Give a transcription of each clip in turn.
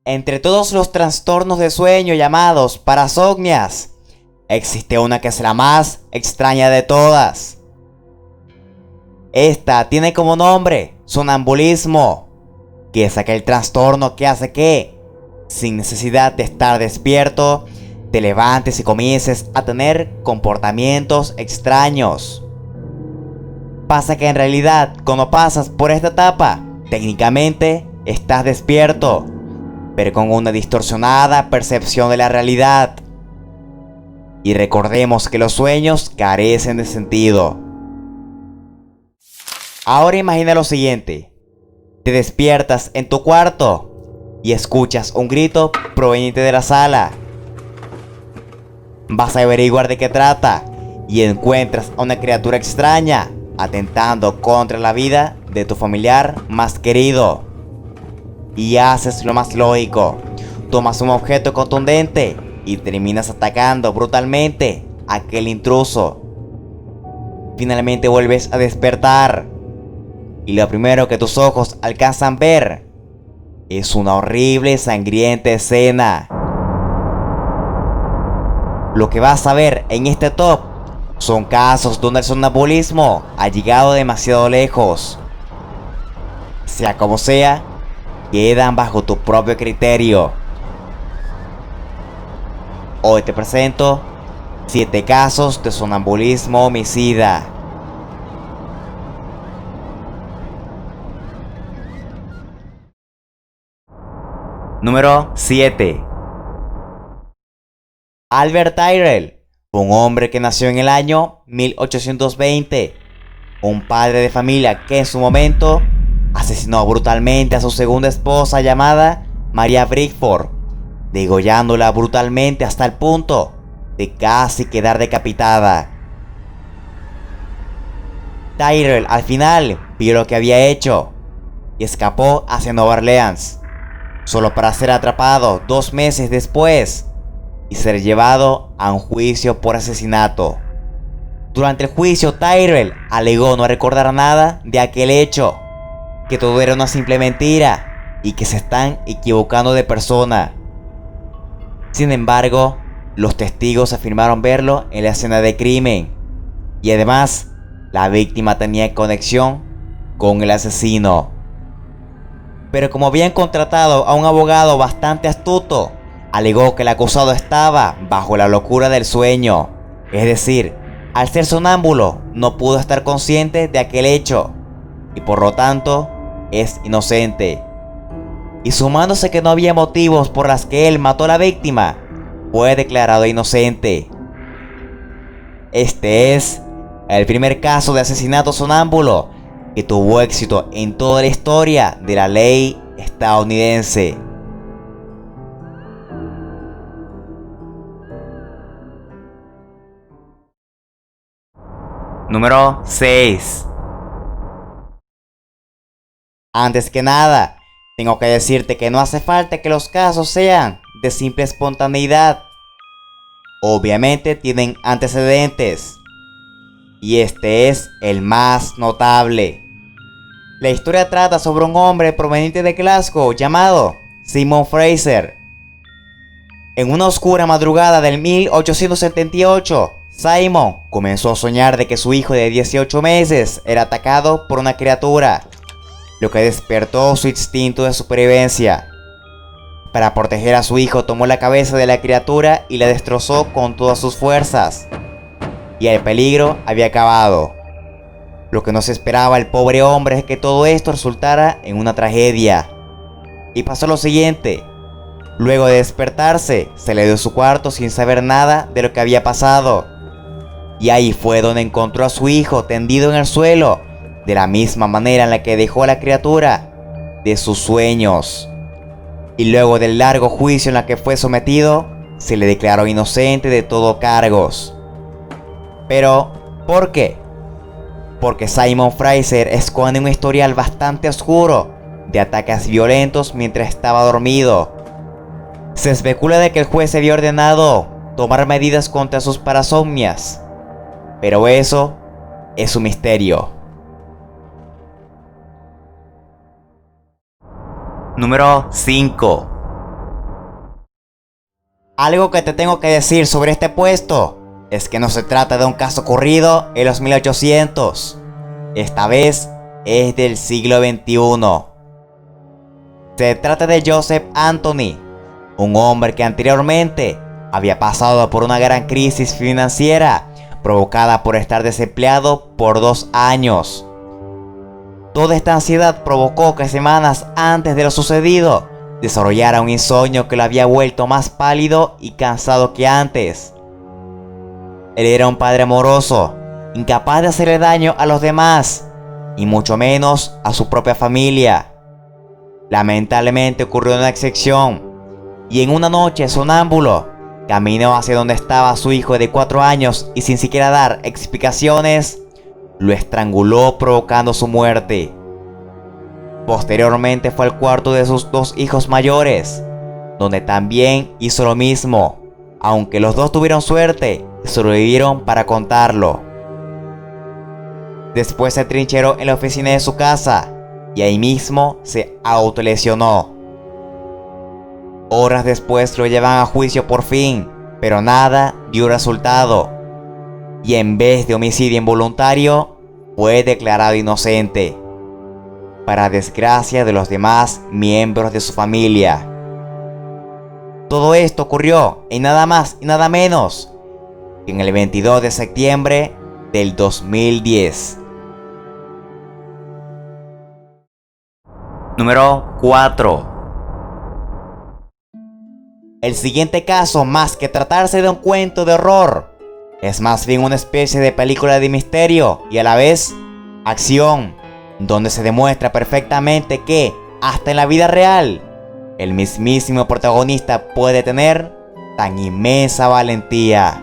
Entre todos los trastornos de sueño llamados parasomnias, existe una que es la más extraña de todas. Esta tiene como nombre sonambulismo, que es aquel trastorno que hace que, sin necesidad de estar despierto, te levantes y comiences a tener comportamientos extraños. Pasa que en realidad, cuando pasas por esta etapa, técnicamente estás despierto, pero con una distorsionada percepción de la realidad. Y recordemos que los sueños carecen de sentido. Ahora imagina lo siguiente. Te despiertas en tu cuarto y escuchas un grito proveniente de la sala. Vas a averiguar de qué trata y encuentras a una criatura extraña atentando contra la vida de tu familiar más querido. Y haces lo más lógico. Tomas un objeto contundente y terminas atacando brutalmente a aquel intruso. Finalmente vuelves a despertar y lo primero que tus ojos alcanzan a ver es una horrible y sangrienta escena. Lo que vas a ver en este top son casos donde el sonambulismo ha llegado demasiado lejos. Sea como sea, quedan bajo tu propio criterio. Hoy te presento 7 casos de sonambulismo homicida. Número 7. Albert Tyrrell, un hombre que nació en el año 1820, un padre de familia que en su momento asesinó brutalmente a su segunda esposa llamada Maria Bridgeford, degollándola brutalmente hasta el punto de casi quedar decapitada. Tyrrell al final vio lo que había hecho y escapó hacia Nueva Orleans, solo para ser atrapado 2 meses después y ser llevado a un juicio por asesinato. Durante el juicio, Tyrrell alegó no recordar nada de aquel hecho, que todo era una simple mentira y que se están equivocando de persona. Sin embargo, los testigos afirmaron verlo en la escena de crimen y además la víctima tenía conexión con el asesino. Pero como habían contratado a un abogado bastante astuto, alegó que el acusado estaba bajo la locura del sueño, es decir, al ser sonámbulo no pudo estar consciente de aquel hecho y por lo tanto es inocente. Y sumándose que no había motivos por los que él mató a la víctima, fue declarado inocente. Este es el primer caso de asesinato sonámbulo que tuvo éxito en toda la historia de la ley estadounidense. Número 6. Antes que nada, tengo que decirte que no hace falta que los casos sean de simple espontaneidad. Obviamente tienen antecedentes. Y este es el más notable. La historia trata sobre un hombre proveniente de Glasgow llamado Simon Fraser. En una oscura madrugada del 1878, Simon comenzó a soñar de que su hijo de 18 meses era atacado por una criatura, lo que despertó su instinto de supervivencia. Para proteger a su hijo, tomó la cabeza de la criatura y la destrozó con todas sus fuerzas. Y el peligro había acabado. Lo que no se esperaba el pobre hombre es que todo esto resultara en una tragedia. Y pasó lo siguiente. Luego de despertarse, se le dio a su cuarto sin saber nada de lo que había pasado. Y ahí fue donde encontró a su hijo tendido en el suelo, de la misma manera en la que dejó a la criatura de sus sueños. Y luego del largo juicio en la que fue sometido, se le declaró inocente de todo cargos. Pero, ¿por qué? Porque Simon Fraser esconde un historial bastante oscuro de ataques violentos mientras estaba dormido. Se especula de que el juez había ordenado tomar medidas contra sus parasomnias, pero eso es un misterio. Número 5. Algo que te tengo que decir sobre este puesto es que no se trata de un caso ocurrido en los 1800. Esta vez es del siglo XXI. Se trata de Joseph Anthony, un hombre que anteriormente había pasado por una gran crisis financiera provocada por estar desempleado por 2 años. Toda esta ansiedad provocó que semanas antes de lo sucedido desarrollara un insomnio que lo había vuelto más pálido y cansado que antes. Él era un padre amoroso, incapaz de hacerle daño a los demás, y mucho menos a su propia familia. Lamentablemente ocurrió una excepción, y en una noche sonámbulo, caminó hacia donde estaba su hijo de 4 años y sin siquiera dar explicaciones, lo estranguló provocando su muerte. Posteriormente fue al cuarto de sus 2 hijos mayores, donde también hizo lo mismo, aunque los 2 tuvieron suerte y sobrevivieron para contarlo. Después se trincheró en la oficina de su casa y ahí mismo se autolesionó. Horas después lo llevan a juicio por fin, pero nada dio resultado, y en vez de homicidio involuntario, fue declarado inocente, para desgracia de los demás miembros de su familia. Todo esto ocurrió en nada más y nada menos que en el 22 de septiembre del 2010. Número 4. El siguiente caso, más que tratarse de un cuento de horror, es más bien una especie de película de misterio y a la vez acción, donde se demuestra perfectamente que, hasta en la vida real, el mismísimo protagonista puede tener tan inmensa valentía.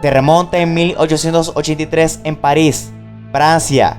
Se remonta en 1883 en París, Francia.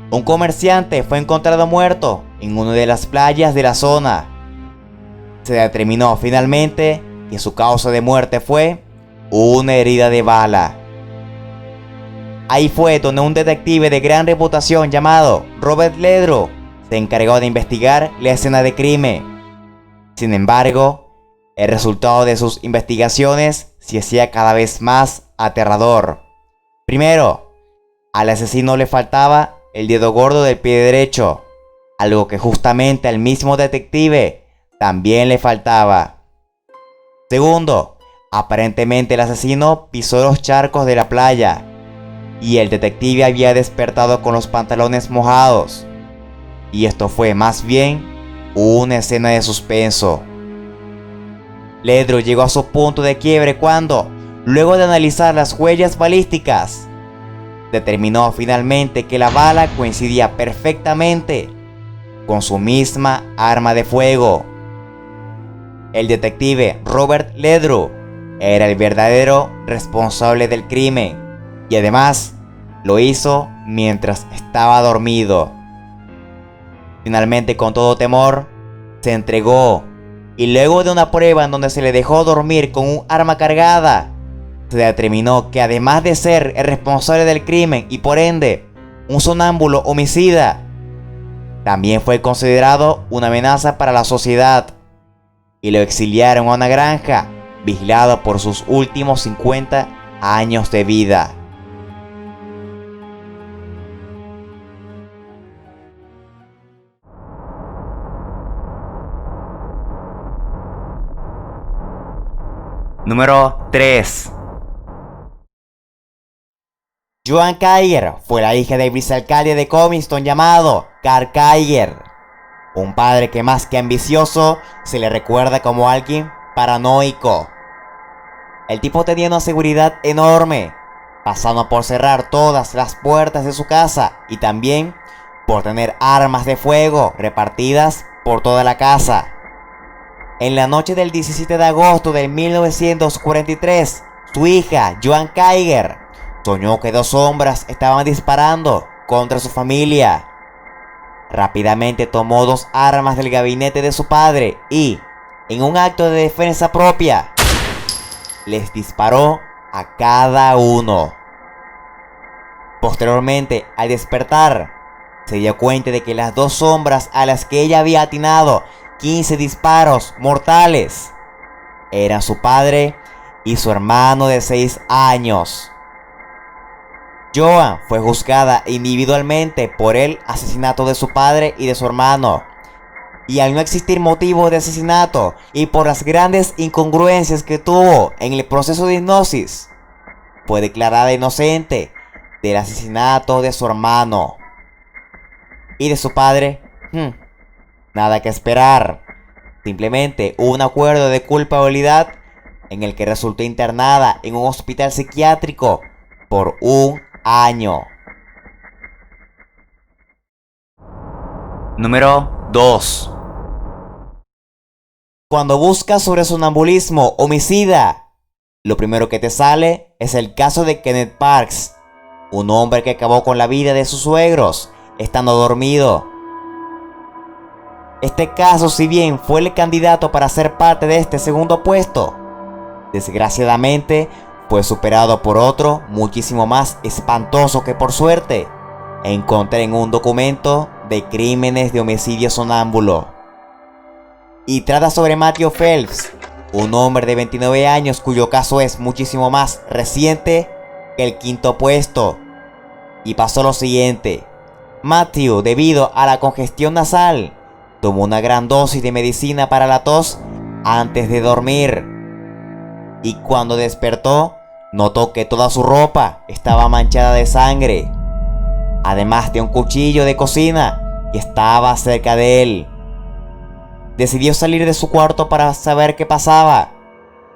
Un comerciante fue encontrado muerto en una de las playas de la zona. Se determinó finalmente que su causa de muerte fue una herida de bala. Ahí fue donde un detective de gran reputación llamado Robert Ledru se encargó de investigar la escena de crimen. Sin embargo, el resultado de sus investigaciones se hacía cada vez más aterrador. Primero, al asesino le faltaba el dedo gordo del pie derecho, algo que justamente al mismo detective también le faltaba. Segundo, aparentemente el asesino pisó los charcos de la playa y el detective había despertado con los pantalones mojados. Y esto fue más bien una escena de suspenso. Ledru llegó a su punto de quiebre cuando, luego de analizar las huellas balísticas, determinó finalmente que la bala coincidía perfectamente con su misma arma de fuego. El detective Robert Ledru era el verdadero responsable del crimen y además lo hizo mientras estaba dormido. Finalmente, con todo temor, se entregó y luego de una prueba en donde se le dejó dormir con un arma cargada, se determinó que además de ser el responsable del crimen y por ende un sonámbulo homicida, también fue considerado una amenaza para la sociedad y lo exiliaron a una granja vigilado por sus últimos 50 años de vida. Número 3. Joan Kaiger fue la hija del vicealcalde de Covington llamado Carl Kaiger, un padre que más que ambicioso se le recuerda como alguien paranoico. El tipo tenía una seguridad enorme, pasando por cerrar todas las puertas de su casa y también por tener armas de fuego repartidas por toda la casa. En la noche del 17 de agosto de 1943, su hija, Joan Kaiger, soñó que 2 sombras estaban disparando contra su familia. Rápidamente tomó 2 armas del gabinete de su padre y, en un acto de defensa propia, les disparó a cada uno. Posteriormente, al despertar, se dio cuenta de que las 2 sombras a las que ella había atinado 15 disparos mortales eran su padre y su hermano de 6 años. Joan fue juzgada individualmente por el asesinato de su padre y de su hermano. Y al no existir motivo de asesinato y por las grandes incongruencias que tuvo en el proceso de hipnosis, fue declarada inocente del asesinato de su hermano. Y de su padre, nada que esperar. Simplemente hubo un acuerdo de culpabilidad en el que resultó internada en un hospital psiquiátrico por 1 año. Número 2. Cuando buscas sobre sonambulismo homicida, lo primero que te sale es el caso de Kenneth Parks, un hombre que acabó con la vida de sus suegros estando dormido. Este caso, si bien fue el candidato para ser parte de este segundo puesto, desgraciadamente fue superado por otro muchísimo más espantoso que por suerte encontré en un documento de crímenes de homicidio sonámbulo. Y trata sobre Matthew Phelps, un hombre de 29 años cuyo caso es muchísimo más reciente que el quinto puesto. Y pasó lo siguiente: Matthew, debido a la congestión nasal, tomó una gran dosis de medicina para la tos antes de dormir. Y cuando despertó, notó que toda su ropa estaba manchada de sangre, además de un cuchillo de cocina que estaba cerca de él. Decidió salir de su cuarto para saber qué pasaba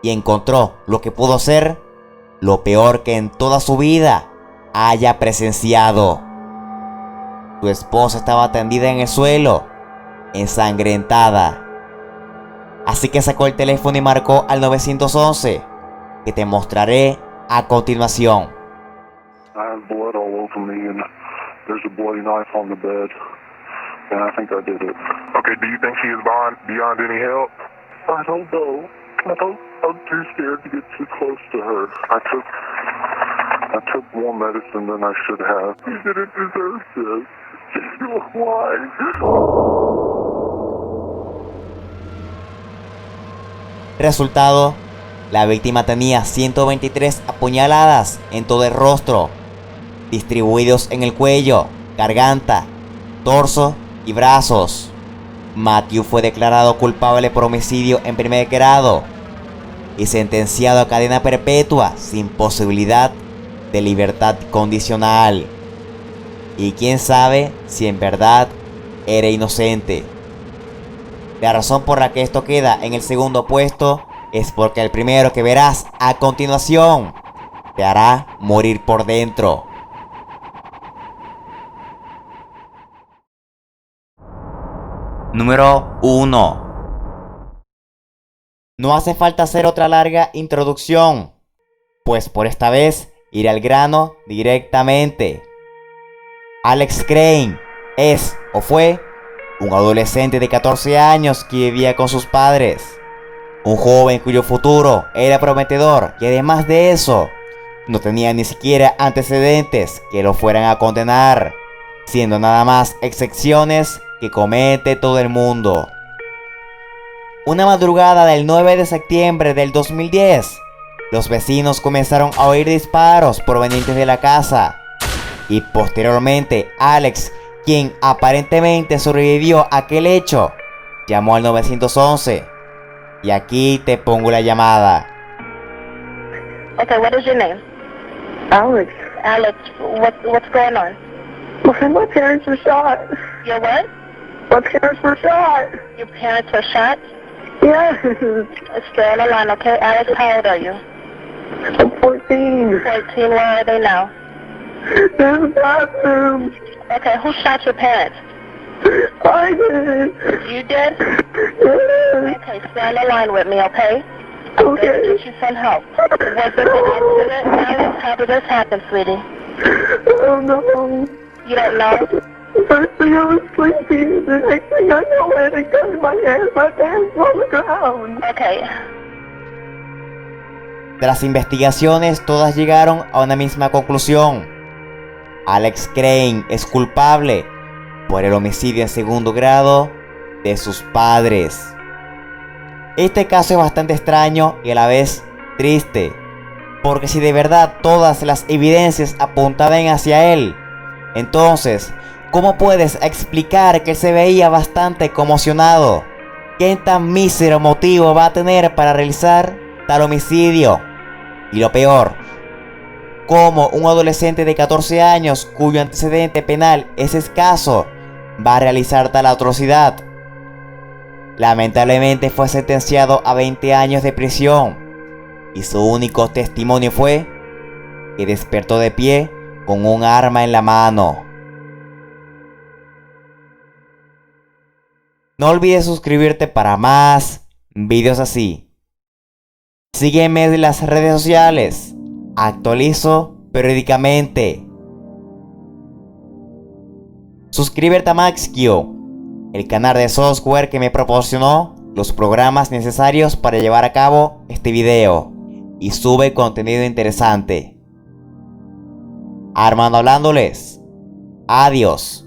y encontró lo que pudo ser lo peor que en toda su vida haya presenciado. Su esposa estaba tendida en el suelo, ensangrentada. Así que sacó el teléfono y marcó al 911, que te mostraré a continuación. I have blood all over me and there's a bloody knife on the bed. And I think I did it. Okay, do you think she is beyond any help? I don't know. I'm too scared to get too close to her. I took more medicine than I should have. You didn't deserve this. Why? Resultado: la víctima tenía 123 apuñaladas en todo el rostro, distribuidos en el cuello, garganta, torso y brazos. Matthew fue declarado culpable por homicidio en primer grado y sentenciado a cadena perpetua sin posibilidad de libertad condicional. Y quién sabe si en verdad era inocente. La razón por la que esto queda en el segundo puesto es porque el primero que verás a continuación te hará morir por dentro. Número 1. No hace falta hacer otra larga introducción, pues por esta vez iré al grano directamente. Alex Crane es o fue un adolescente de 14 años que vivía con sus padres. Un joven cuyo futuro era prometedor y además de eso, no tenía ni siquiera antecedentes que lo fueran a condenar, siendo nada más excepciones que comete todo el mundo. Una madrugada del 9 de septiembre del 2010, los vecinos comenzaron a oír disparos provenientes de la casa. Y posteriormente, Alex, quien aparentemente sobrevivió a aquel hecho, llamó al 911. Y aquí te pongo la llamada. Okay, what is your name? Alex, Alex, what's going on? my parents were shot. Your what? My parents were shot. Your parents were shot? Yes. Stay on the line, okay? Alex, how old are you? I'm 14. 14, where are they now? In the bathroom. Okay, who shot your parents? I did. You did? Yes. Okay, stay on the line with me, okay? Okay. Get you some help. Was it an incident, Alex? How did this happen, sweetie? Oh no. You don't know? First thing I was sleeping, the next thing I know, I had a gun in my hand, my pants on the ground. Okay. Tras investigaciones, todas llegaron a una misma conclusión. Alex Crane es culpable por el homicidio en segundo grado de sus padres. Este caso es bastante extraño y a la vez triste, porque si de verdad todas las evidencias apuntaban hacia él, entonces, ¿cómo puedes explicar que él se veía bastante conmocionado? ¿Qué tan mísero motivo va a tener para realizar tal homicidio? Y lo peor, ¿cómo un adolescente de 14 años cuyo antecedente penal es escaso va a realizar tal atrocidad? Lamentablemente fue sentenciado a 20 años de prisión y su único testimonio fue que despertó de pie con un arma en la mano. No olvides suscribirte para más videos así. Sígueme en las redes sociales. Actualizo periódicamente. Suscríbete a Maxquio, el canal de software que me proporcionó los programas necesarios para llevar a cabo este video y sube contenido interesante. Armando hablándoles. Adiós.